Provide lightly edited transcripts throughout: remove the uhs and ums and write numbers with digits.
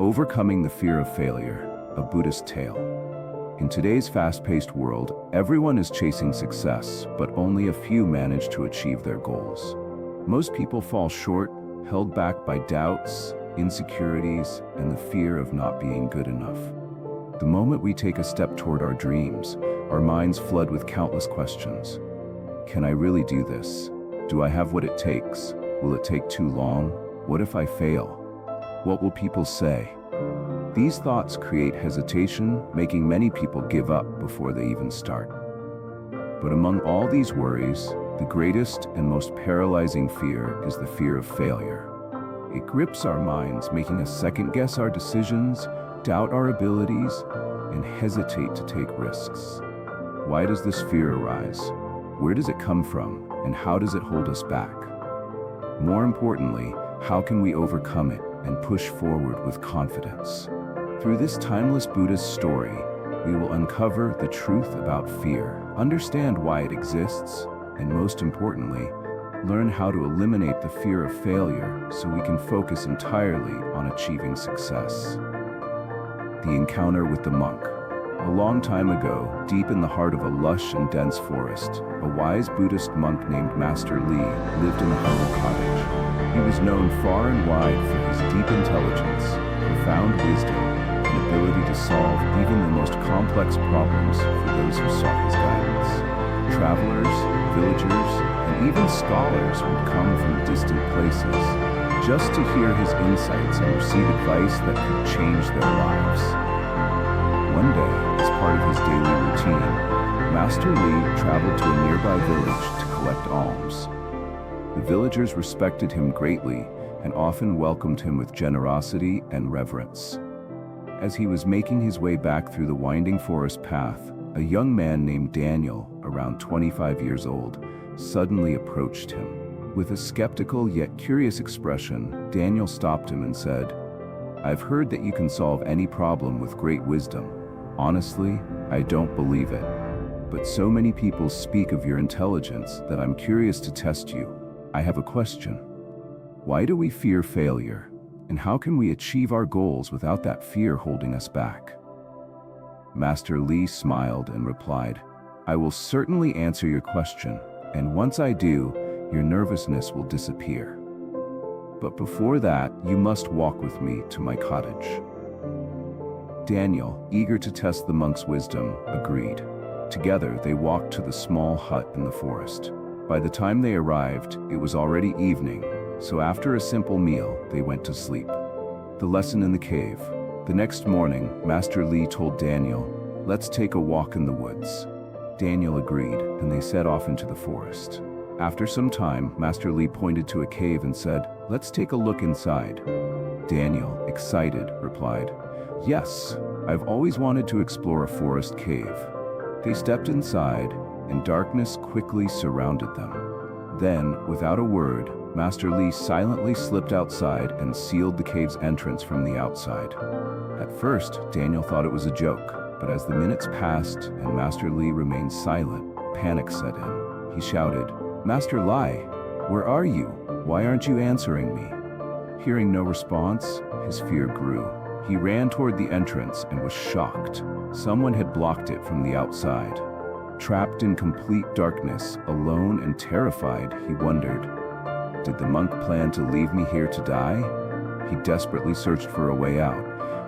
Overcoming the Fear of Failure, a Buddhist tale. In today's fast-paced world, everyone is chasing success, but only a few manage to achieve their goals. Most people fall short, held back by doubts, insecurities, and the fear of not being good enough. The moment we take a step toward our dreams, our minds flood with countless questions. Can I really do this? Do I have what it takes? Will it take too long? What if I fail? What will people say? These thoughts create hesitation, making many people give up before they even start. But among all these worries, the greatest and most paralyzing fear is the fear of failure. It grips our minds, making us second-guess our decisions, doubt our abilities, and hesitate to take risks. Why does this fear arise? Where does it come from, and how does it hold us back? More importantly, how can we overcome it and push forward with confidence? Through this timeless Buddhist story, we will uncover the truth about fear, understand why it exists, and most importantly, learn how to eliminate the fear of failure so we can focus entirely on achieving success. The encounter with the monk. A long time ago, deep in the heart of a lush and dense forest, a wise Buddhist monk named Master Li lived in a humble cottage. He was known far and wide for his deep intelligence, profound wisdom, and ability to solve even the most complex problems for those who sought his guidance. Travelers, villagers, and even scholars would come from distant places just to hear his insights and receive advice that could change their lives. One day, as part of his daily routine, Master Li traveled to a nearby village to collect alms. The villagers respected him greatly and often welcomed him with generosity and reverence. As he was making his way back through the winding forest path, a young man named Daniel, around 25 years old, suddenly approached him. With a skeptical yet curious expression, Daniel stopped him and said, "I've heard that you can solve any problem with great wisdom. Honestly, I don't believe it. But so many people speak of your intelligence that I'm curious to test you. I have a question. Why do we fear failure? And how can we achieve our goals without that fear holding us back?" Master Li smiled and replied, "I will certainly answer your question, and once I do, your nervousness will disappear. But before that, you must walk with me to my cottage." Daniel, eager to test the monk's wisdom, agreed. Together, they walked to the small hut in the forest. By the time they arrived, it was already evening, so after a simple meal, they went to sleep. The lesson in the cave. The next morning, Master Li told Daniel, "Let's take a walk in the woods." Daniel agreed, and they set off into the forest. After some time, Master Li pointed to a cave and said, "Let's take a look inside." Daniel, excited, replied, "Yes, I've always wanted to explore a forest cave." They stepped inside, and darkness quickly surrounded them. Then, without a word, Master Li silently slipped outside and sealed the cave's entrance from the outside. At first, Daniel thought it was a joke, but as the minutes passed and Master Li remained silent, panic set in. He shouted, "Master Li, where are you? Why aren't you answering me?" Hearing no response, his fear grew. He ran toward the entrance and was shocked. Someone had blocked it from the outside. Trapped in complete darkness, alone and terrified, he wondered, did the monk plan to leave me here to die? He desperately searched for a way out,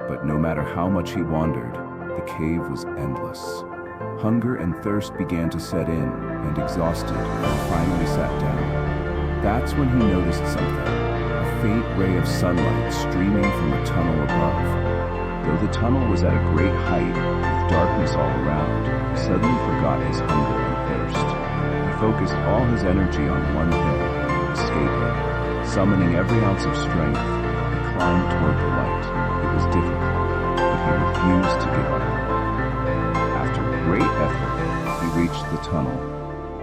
but no matter how much he wandered, the cave was endless. Hunger and thirst began to set in, and exhausted, he finally sat down. That's when he noticed something, a faint ray of sunlight streaming from a tunnel above. Though the tunnel was at a great height, with darkness all around, he suddenly forgot his hunger and thirst. He focused all his energy on one thing, escaping. Summoning every ounce of strength, he climbed toward the light. It was difficult, but he refused to give up. After great effort, he reached the tunnel.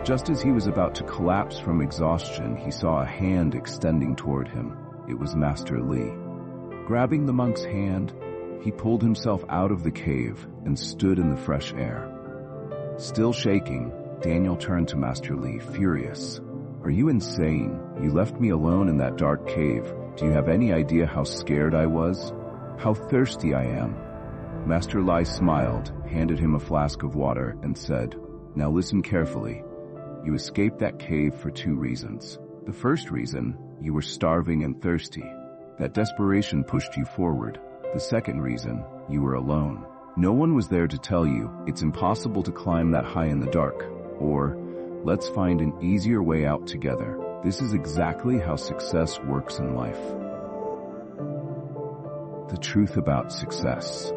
Just as he was about to collapse from exhaustion, he saw a hand extending toward him. It was Master Li. Grabbing the monk's hand, he pulled himself out of the cave and stood in the fresh air. Still shaking, Daniel turned to Master Li, furious. "Are you insane? You left me alone in that dark cave. Do you have any idea how scared I was?" How thirsty I am." Master Lai smiled, handed him a flask of water, and said, "Now listen carefully. You escaped that cave for 2 reasons. The first reason, you were starving and thirsty. That desperation pushed you forward. The second reason, you were alone. No one was there to tell you, it's impossible to climb that high in the dark, or, let's find an easier way out together. This is exactly how success works in life." The truth about success.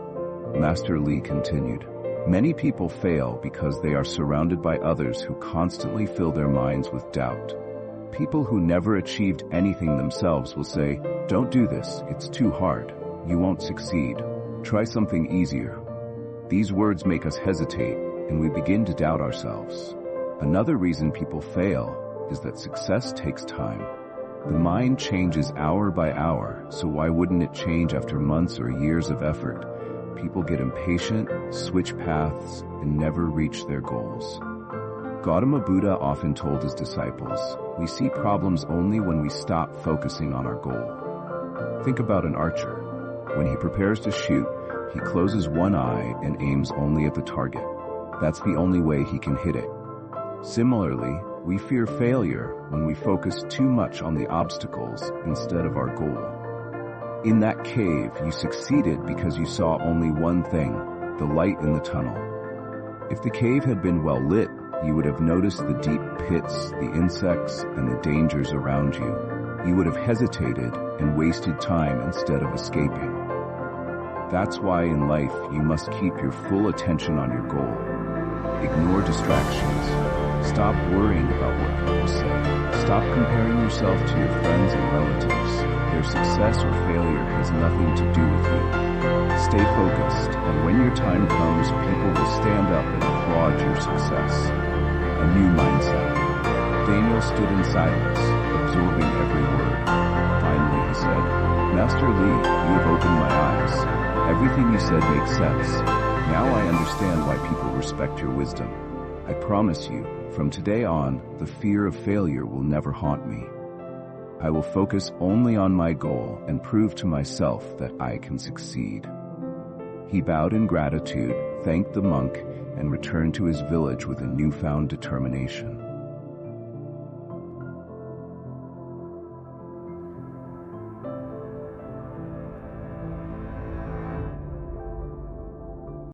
Master Li continued, "Many people fail because they are surrounded by others who constantly fill their minds with doubt. People who never achieved anything themselves will say, 'Don't do this, it's too hard. You won't succeed. Try something easier.' These words make us hesitate, and we begin to doubt ourselves. Another reason people fail is that success takes time. The mind changes hour by hour, so why wouldn't it change after months or years of effort? People get impatient, switch paths, and never reach their goals. Gautama Buddha often told his disciples, we see problems only when we stop focusing on our goal. Think about an archer. When he prepares to shoot, he closes one eye and aims only at the target. That's the only way he can hit it. Similarly, we fear failure when we focus too much on the obstacles instead of our goal. In that cave, you succeeded because you saw only one thing, the light in the tunnel. If the cave had been well lit, you would have noticed the deep pits, the insects, and the dangers around you. You would have hesitated and wasted time instead of escaping. That's why in life, you must keep your full attention on your goal. Ignore distractions. Stop worrying about what people say. Stop comparing yourself to your friends and relatives. Their success or failure has nothing to do with you. Stay focused, and when your time comes, people will stand up and applaud your success. A new mindset. Daniel stood in silence, absorbing every word. Finally, he said, Master Li, you have opened my eyes. Everything you said makes sense. Now I understand why people respect your wisdom. I promise you, from today on, the fear of failure will never haunt me. I will focus only on my goal and prove to myself that I can succeed. He bowed in gratitude, thanked the monk, and returned to his village with a newfound determination.